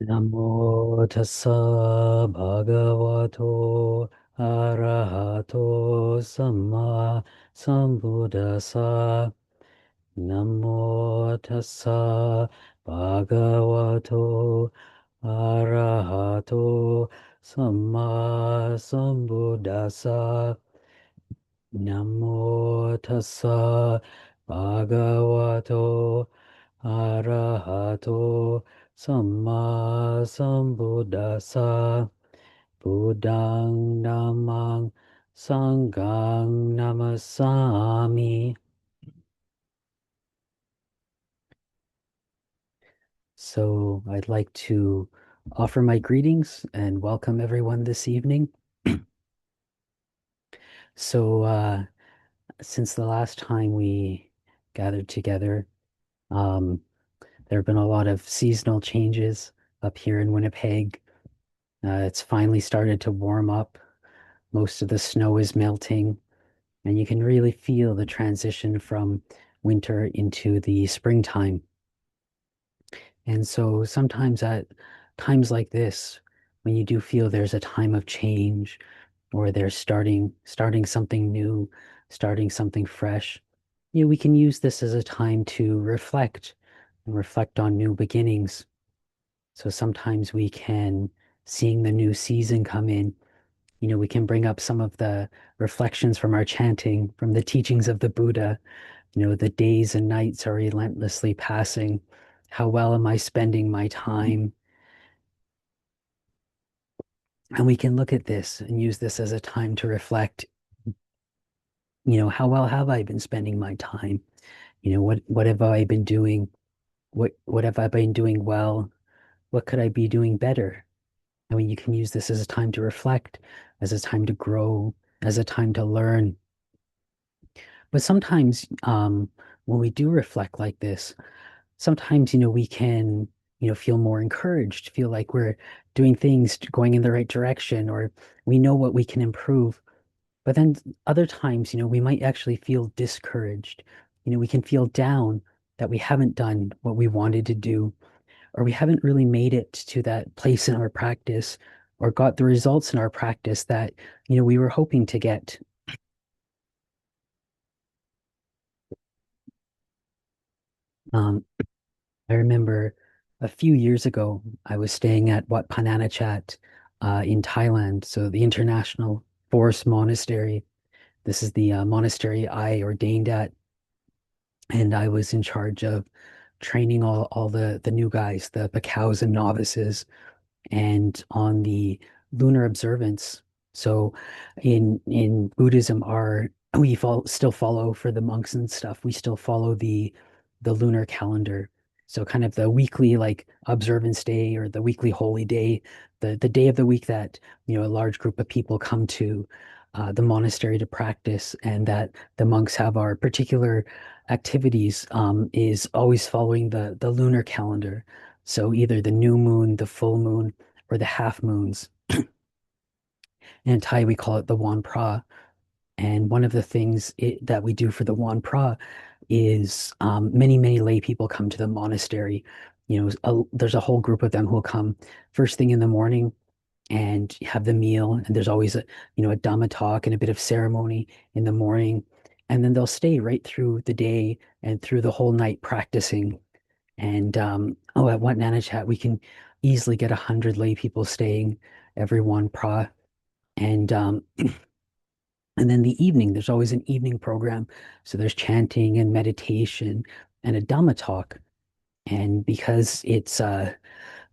Namo tassa bhagavato arahato samma sambuddhassa. Namo tassa bhagavato arahato samma sambuddhassa. Namo tassa bhagavato arahato samma sambuddhassa. Buddhang namang sanghang namasami. So I'd like to offer my greetings and welcome everyone this evening. So since the last time we gathered together, um, there have been a lot of seasonal changes up here in Winnipeg. It's finally started to warm up. Most of the snow is melting, and you can really feel the transition from winter into the springtime. And so sometimes at times like this, when you do feel there's a time of change or they're starting something new, starting something fresh, we can use this as a time to reflect and reflect on new beginnings. So sometimes we can, seeing the new season come in, we can bring up some of the reflections from our chanting, from the teachings of the Buddha. The days and nights are relentlessly passing. How well am I spending my time? And we can look at this and use this as a time to reflect, how well have I been spending my time? What have I been doing? What have I been doing well? What could I be doing better? I mean, you can use this as a time to reflect, as a time to grow, as a time to learn. But sometimes, when we do reflect like this, sometimes, we can, feel more encouraged, feel like we're doing things going in the right direction, or we know what we can improve. But then other times, we might actually feel discouraged. We can feel down that we haven't done what we wanted to do, or we haven't really made it to that place in our practice, or got the results in our practice that, we were hoping to get. Um, I remember a few years ago, I was staying at Wat Pananachat in Thailand, so the International Forest Monastery. This is the monastery I ordained at, and I was in charge of training all the new guys, the Bacows and novices, and on the lunar observance. So in Buddhism, our still follow for the monks and stuff. We still follow the lunar calendar. So kind of the weekly like observance day or the weekly holy day, the day of the week that a large group of people come to the monastery to practice, and that the monks have our particular activities is always following the lunar calendar. So either the new moon, the full moon, or the half moons. In Thai, we call it the Wan Pra. And one of the things that we do for the Wan Pra is many lay people come to the monastery. There's a whole group of them who will come first thing in the morning and have the meal. And there's always a Dhamma talk and a bit of ceremony in the morning. And then they'll stay right through the day and through the whole night practicing. And at Wat Nanachat, we can easily get 100 lay people staying every one pra. And and then the evening, there's always an evening program. So there's chanting and meditation and a Dhamma talk. And because it's a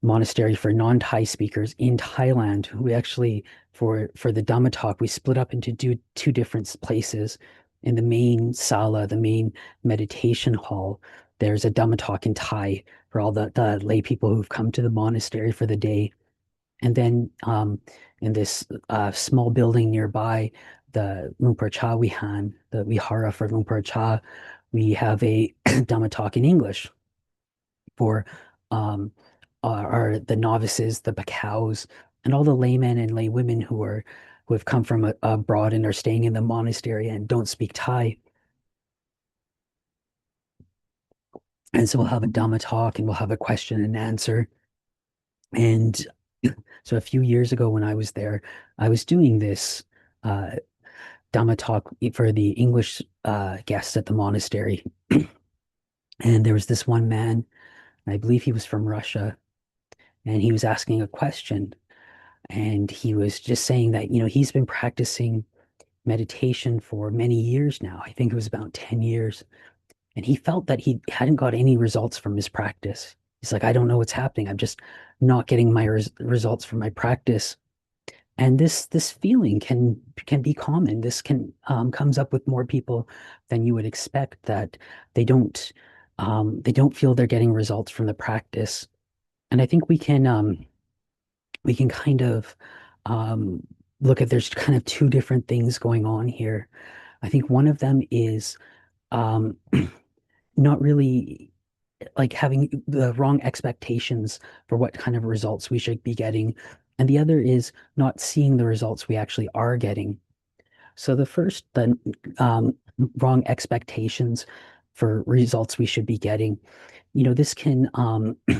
monastery for non-Thai speakers in Thailand, we actually for the Dhamma talk, we split up into two different places. In the main sala, the main meditation hall, there's a Dhamma talk in Thai for all the lay people who've come to the monastery for the day. And then in this small building nearby, the Lumpur Cha Vihan, the Vihara for Lumpur Cha, we have a Dhamma talk in English for um, the novices, the Bacows, and all the laymen and laywomen who have come from abroad and are staying in the monastery and don't speak Thai. And so we'll have a Dhamma talk and we'll have a question and answer. And so a few years ago when I was there, I was doing this uh, Dhamma talk for the English guests at the monastery. And there was this one man, I believe he was from Russia, and he was asking a question. And he was just saying that, he's been practicing meditation for many years now. I think it was about 10 years. And he felt that he hadn't got any results from his practice. He's like, I don't know what's happening. I'm just not getting my results from my practice. And this feeling can be common. This can comes up with more people than you would expect, that they don't feel they're getting results from the practice. And I think we can kind of um, look at, there's kind of two different things going on here. I think one of them is um, not really like having the wrong expectations for what kind of results we should be getting. And the other is not seeing the results we actually are getting. So the wrong expectations for results we should be getting. This can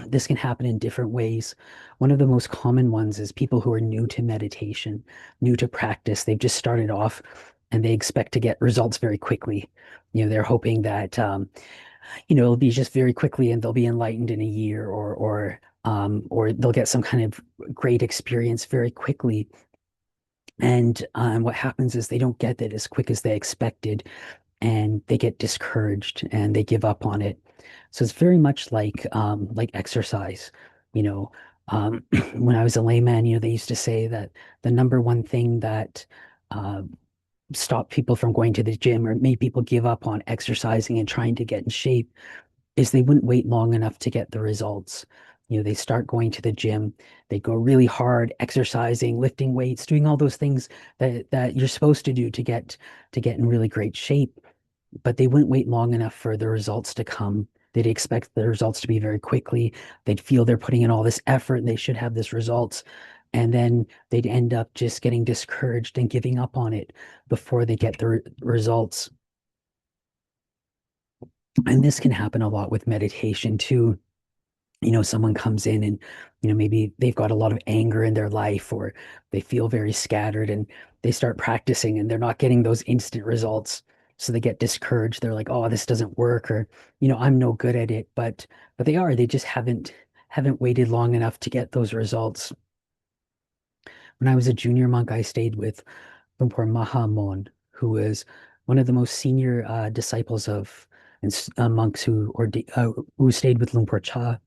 this can happen in different ways. One of the most common ones is people who are new to meditation, new to practice. They've just started off and they expect to get results very quickly. They're hoping that it'll be just very quickly and they'll be enlightened in a year, or they'll get some kind of great experience very quickly. And what happens is they don't get it as quick as they expected, and they get discouraged and they give up on it. So it's very much like exercise. You know, when I was a layman, they used to say that the number one thing that uh, stopped people from going to the gym or made people give up on exercising and trying to get in shape is they wouldn't wait long enough to get the results. They start going to the gym, they go really hard, exercising, lifting weights, doing all those things that you're supposed to do to get in really great shape, but they wouldn't wait long enough for the results to come. They'd expect the results to be very quickly. They'd feel they're putting in all this effort and they should have this results. And then they'd end up just getting discouraged and giving up on it before they get the results. And this can happen a lot with meditation too. Someone comes in and, maybe they've got a lot of anger in their life, or they feel very scattered, and they start practicing and they're not getting those instant results. So they get discouraged. They're like, oh, this doesn't work, or, I'm no good at it. But they just haven't waited long enough to get those results. When I was a junior monk, I stayed with Lumpur Mahamon, who was one of the most senior disciples of and monks who stayed with Lumpur Cha.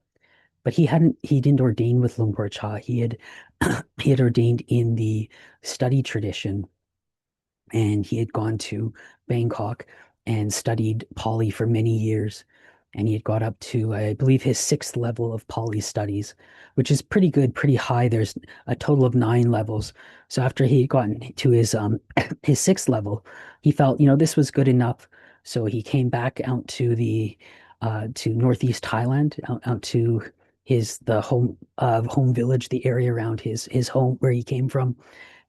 But he didn't ordain with Lumpur Cha. He had ordained in the study tradition, and he had gone to Bangkok and studied Pali for many years. And he had got up to, I believe, his sixth level of Pali studies, which is pretty good, pretty high. There's a total of 9 levels. So after he had gotten to his his sixth level, he felt, this was good enough. So he came back out to northeast Thailand, out to the home village, the area around his home where he came from,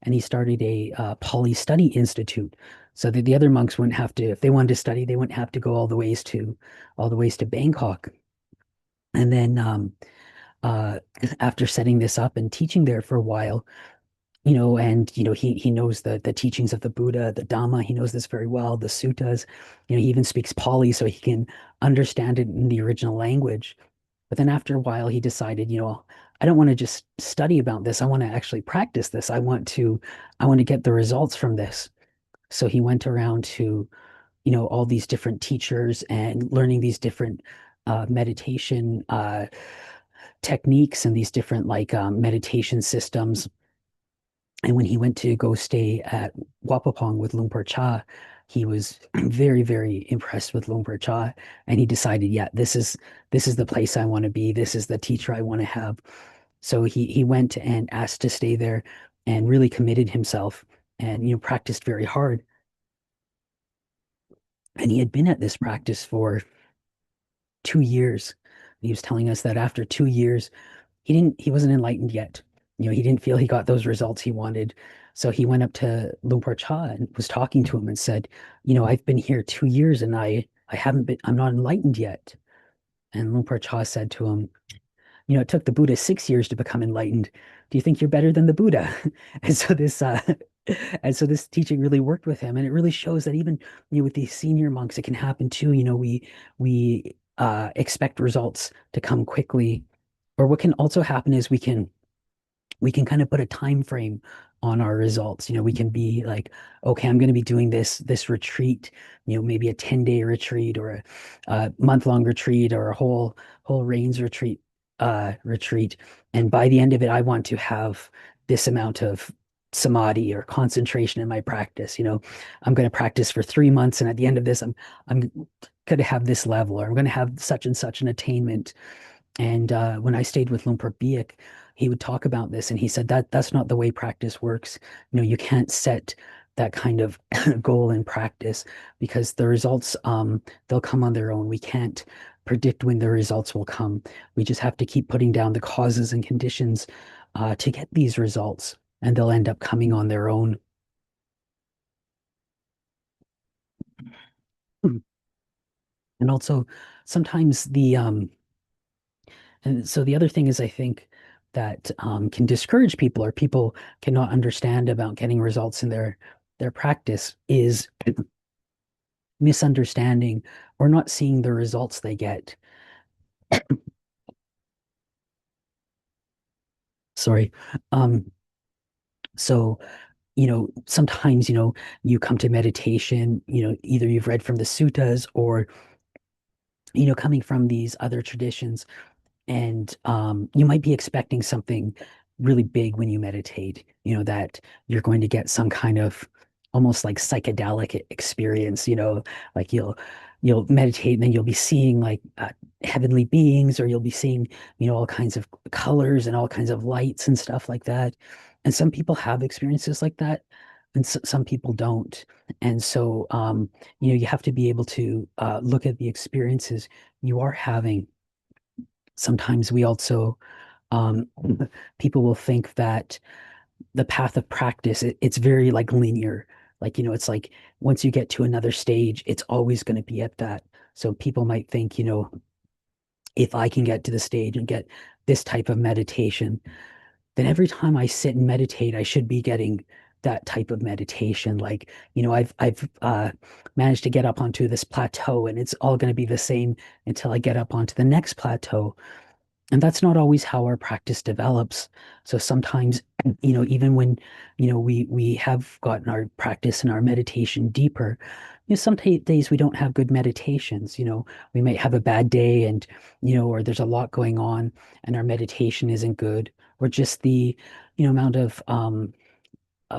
and he started a Pali Study Institute, so that the other monks wouldn't have to, if they wanted to study, they wouldn't have to go all the ways to Bangkok. And then uh, after setting this up and teaching there for a while, and he knows the teachings of the Buddha, the Dhamma. He knows this very well, the suttas. He even speaks Pali, so he can understand it in the original language. But then after a while, he decided, I don't want to just study about this. I want to actually practice this. I want to get the results from this. So he went around to, all these different teachers and learning these different meditation techniques and these different meditation systems. And when he went to go stay at Wapapong with Lumpur Cha, he was very, very impressed with Lumpur Cha, and he decided, yeah, this is the place I want to be. This is the teacher I want to have. So he went and asked to stay there, and really committed himself, and practiced very hard. And he had been at this practice for 2 years. He was telling us that after 2 years, he wasn't enlightened yet. He didn't feel he got those results he wanted. So he went up to Lumpur Cha and was talking to him and said, I've been here 2 years and I haven't been, I'm not enlightened yet. And Lumpur Cha said to him, it took the Buddha 6 years to become enlightened. Do you think you're better than the Buddha? And so this and so this teaching really worked with him, and it really shows that even with these senior monks, it can happen too. We expect results to come quickly, or what can also happen is we can kind of put a time frame on our results. We can be like, okay, I'm going to be doing this retreat, maybe a 10-day retreat or a month-long retreat or a whole rains retreat. And by the end of it, I want to have this amount of samadhi or concentration in my practice. I'm going to practice for 3 months, and at the end of this, I'm going to have this level, or I'm going to have such and such an attainment. And when I stayed with Lumpur Biek, he would talk about this, and he said that that's not the way practice works. You can't set that kind of goal in practice because the results, they'll come on their own. We can't predict when the results will come. We just have to keep putting down the causes and conditions to get these results, and they'll end up coming on their own. And also, sometimes and so the other thing is, I think that can discourage people, or people cannot understand about getting results in their practice, is misunderstanding or not seeing the results they get. Sorry. Um, so, sometimes, you come to meditation, either you've read from the suttas or, coming from these other traditions. And you might be expecting something really big when you meditate, that you're going to get some kind of almost like psychedelic experience, like you'll meditate and then you'll be seeing like heavenly beings, or you'll be seeing, all kinds of colors and all kinds of lights and stuff like that. And some people have experiences like that, and some people don't. And so, you have to be able to look at the experiences you are having. Sometimes we also, um, people will think that the path of practice, it's very like linear. Like, it's like once you get to another stage, it's always going to be at that. So people might think, if I can get to the stage and get this type of meditation, then every time I sit and meditate, I should be getting that type of meditation. Like, I've managed to get up onto this plateau, and it's all going to be the same until I get up onto the next plateau. And that's not always how our practice develops. So sometimes, even when, we have gotten our practice and our meditation deeper, some days we don't have good meditations. We might have a bad day, and, or there's a lot going on and our meditation isn't good, or just the, amount of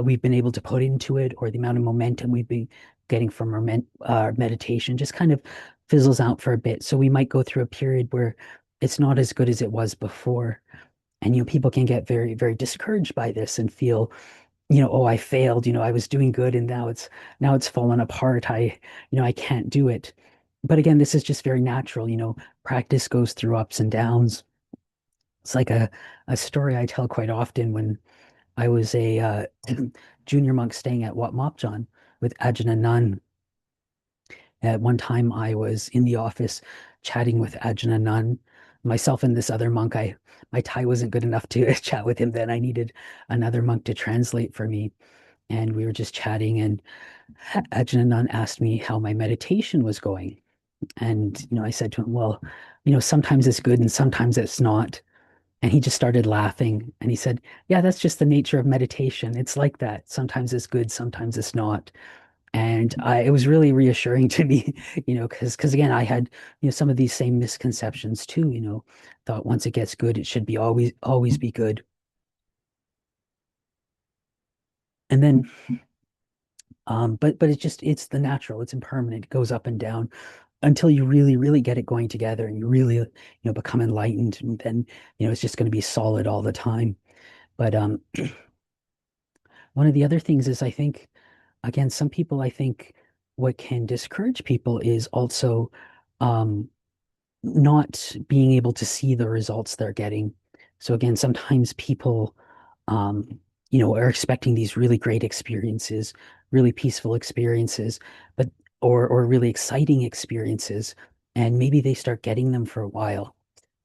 we've been able to put into it, or the amount of momentum we've been getting from our meditation just kind of fizzles out for a bit. So we might go through a period where it's not as good as it was before. And, people can get very, very discouraged by this and feel, oh, I failed, I was doing good and now it's fallen apart. I can't do it. But again, this is just very natural. Practice goes through ups and downs. It's like a story I tell quite often. When I was a junior monk staying at Wat Mopjon with Ajahn Nando. At one time, I was in the office chatting with Ajahn Nando, myself and this other monk. My Thai wasn't good enough to chat with him then. I needed another monk to translate for me. And we were just chatting, and Ajahn Nando asked me how my meditation was going. And, I said to him, well, sometimes it's good and sometimes it's not. And he just started laughing, and he said, yeah, that's just the nature of meditation. It's like that. Sometimes it's good, sometimes it's not. And it was really reassuring to me, because again, I had, some of these same misconceptions too, thought once it gets good, it should be always be good. And then, but it's the natural, it's impermanent, it goes up and down until you really, really get it going together, and you really, become enlightened, and then, it's just going to be solid all the time. But one of the other things is, I think, again, some people, I think what can discourage people is also, um, not being able to see the results they're getting. So again, sometimes people, are expecting these really great experiences, really peaceful experiences, but or really exciting experiences, and maybe they start getting them for a while,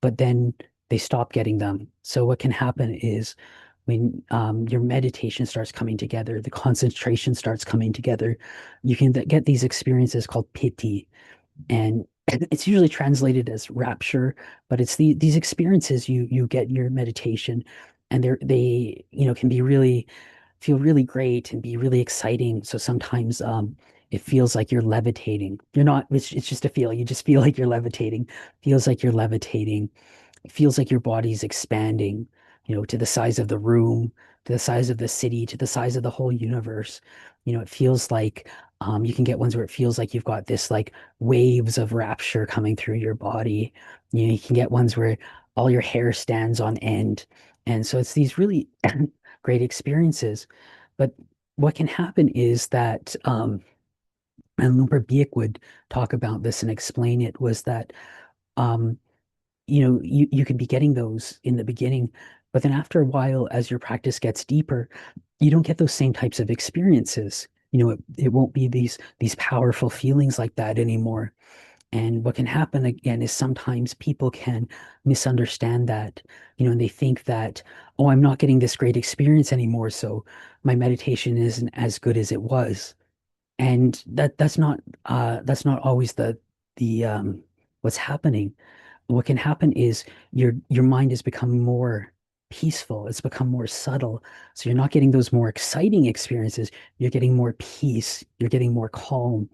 but then they stop getting them. So what can happen is when your meditation starts coming together, the concentration starts coming together, you can get these experiences called piti, and it's usually translated as rapture, but it's these experiences you get in your meditation, and they can be really feel really great and be really exciting. So sometimes it feels like you're levitating. You're not, it's just a feel. You just feel like you're levitating. Feels like you're levitating. It feels like your body's expanding, to the size of the room, to the size of the city, to the size of the whole universe. It feels like you can get ones where it feels like you've got this like waves of rapture coming through your body. You can get ones where all your hair stands on end. And so it's these really great experiences. But what can happen is that, and Lumper Biek would talk about this and explain it, was that um, you could be getting those in the beginning, but then after a while, as your practice gets deeper, you don't get those same types of experiences. It won't be these powerful feelings like that anymore. And what can happen again is sometimes people can misunderstand that, and they think that, oh, I'm not getting this great experience anymore, so my meditation isn't as good as it was. And that's not always the what's happening. What can happen is your mind has become more peaceful. It's become more subtle. So you're not getting those more exciting experiences. You're getting more peace. You're getting more calm.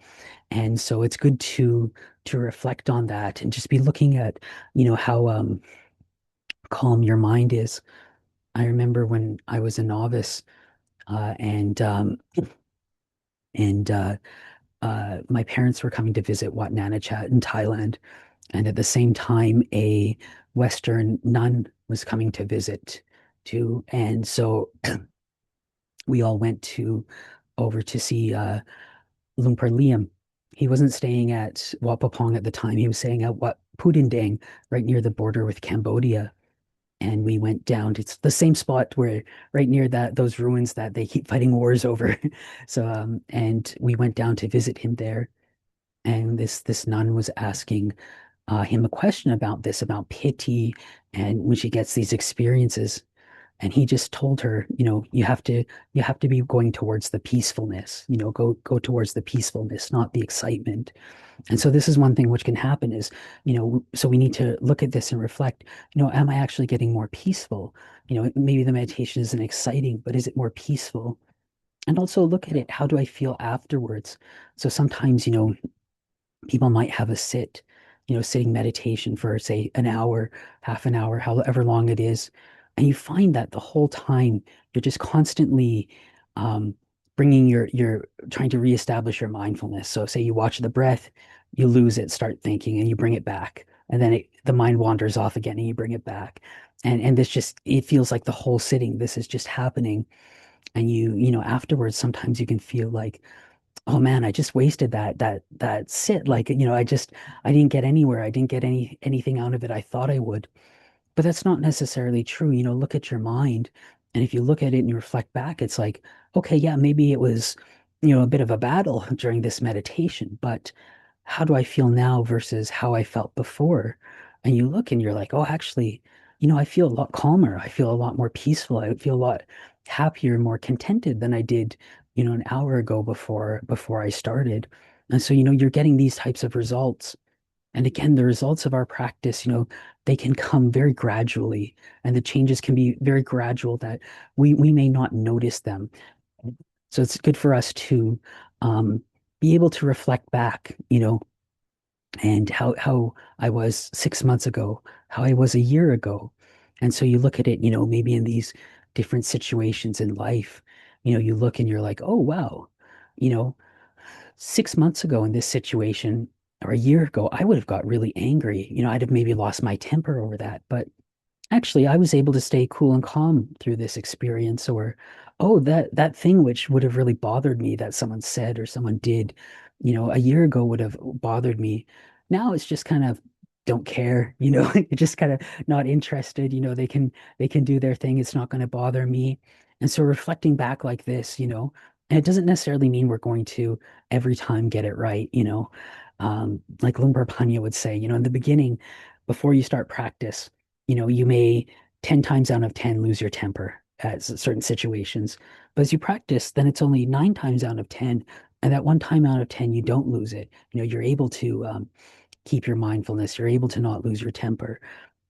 And so it's good to reflect on that and just be looking at, how calm your mind is. I remember when I was a novice, and my parents were coming to visit Wat Nanachat in Thailand. And at the same time, a Western nun was coming to visit too. And so we all went to over to see Lumpur Liam. He wasn't staying at Wat Pah Pong at the time. He was staying at Wat Pudendang, right near the border with Cambodia. And we went down to the same spot where right near those ruins that they keep fighting wars over. So and we went down to visit him there. And this nun was asking him a question about this, about pity, and when she gets these experiences. And he just told her, you have to be going towards the peacefulness, go towards the peacefulness, not the excitement. And so this is one thing which can happen is, so we need to look at this and reflect, am I actually getting more peaceful? Maybe the meditation isn't exciting, but is it more peaceful? And also look at it, how do I feel afterwards? So sometimes, people might have a sitting meditation for, say, an hour, half an hour, however long it is. And you find that the whole time you're just constantly um, bringing you're trying to reestablish your mindfulness. So, say you watch the breath, you lose it, start thinking, and you bring it back. And then the mind wanders off again and you bring it back. And this just, it feels like the whole sitting, this is just happening. And afterwards, sometimes you can feel like, oh man, I just wasted that sit. Like, I didn't get anywhere. I didn't get anything out of it I thought I would. But that's not necessarily true. Look at your mind. And if you look at it and you reflect back, it's like, okay, yeah, maybe it was, a bit of a battle during this meditation, but how do I feel now versus how I felt before? And you look and you're like, oh, actually, I feel a lot calmer. I feel a lot more peaceful. I feel a lot happier, more contented than I did, an hour ago before I started. And so, you're getting these types of results. And again, the results of our practice, they can come very gradually, and the changes can be very gradual that we may not notice them. So it's good for us to be able to reflect back, and how I was 6 months ago, how I was a year ago. And so you look at it, maybe in these different situations in life, you look and you're like, oh, wow, you know, 6 months ago in this situation or a year ago, I would have got really angry. I'd have maybe lost my temper over that. But actually, I was able to stay cool and calm through this experience, or, oh, that thing which would have really bothered me that someone said or someone did, a year ago would have bothered me. Now it's just kind of don't care, you're just kind of not interested. They can do their thing. It's not going to bother me. And so reflecting back like this, and it doesn't necessarily mean we're going to every time get it right, like Lumbar Panya would say, in the beginning, before you start practice, You may 10 times out of 10 lose your temper at certain situations. But as you practice, then it's only 9 times out of 10. And that one time out of 10, you don't lose it. You're able to keep your mindfulness. You're able to not lose your temper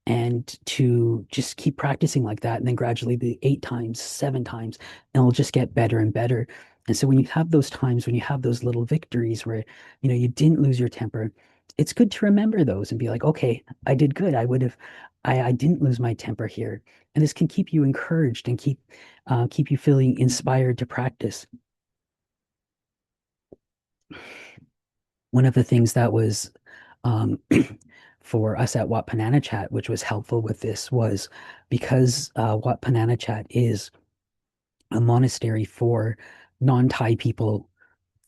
and to just keep practicing like that. And then gradually the 8 times, 7 times, and it'll just get better and better. And so when you have those times, when you have those little victories where, you didn't lose your temper, it's good to remember those and be like, okay, I did good. I didn't lose my temper here. And this can keep you encouraged and keep you feeling inspired to practice. One of the things that was um, for us at Wat Panana Chat, which was helpful with this, was because Wat Panana Chat is a monastery for non-Thai people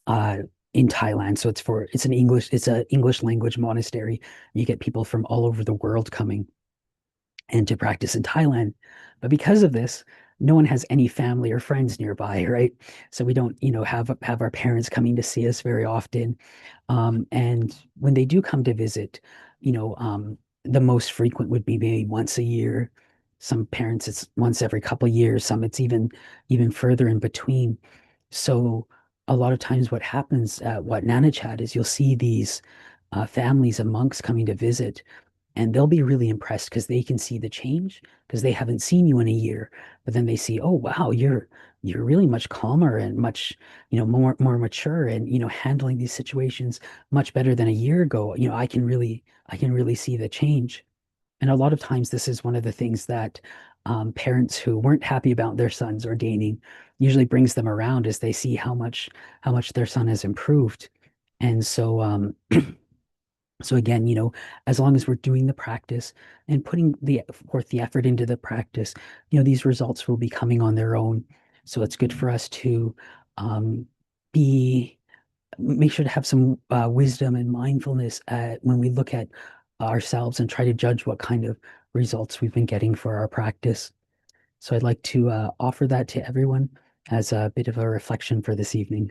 uh, in Thailand. So it's an English language monastery. You get people from all over the world coming and to practice in Thailand. But because of this, no one has any family or friends nearby, right? So we don't, have our parents coming to see us very often. And when they do come to visit, the most frequent would be maybe once a year. Some parents it's once every couple of years. Some it's even further in between. So a lot of times, what happens at Wat Nanachat is you'll see these families of monks coming to visit, and they'll be really impressed because they can see the change because they haven't seen you in a year. But then they see, oh wow, you're really much calmer and much, more mature and handling these situations much better than a year ago. I can really see the change. And a lot of times this is one of the things that parents who weren't happy about their sons ordaining usually brings them around as they see how much their son has improved. And so again, as long as we're doing the practice and putting forth the effort into the practice, these results will be coming on their own. So it's good for us to um, be make sure to have some wisdom and mindfulness when we look at ourselves and try to judge what kind of results we've been getting for our practice. So I'd like to offer that to everyone as a bit of a reflection for this evening.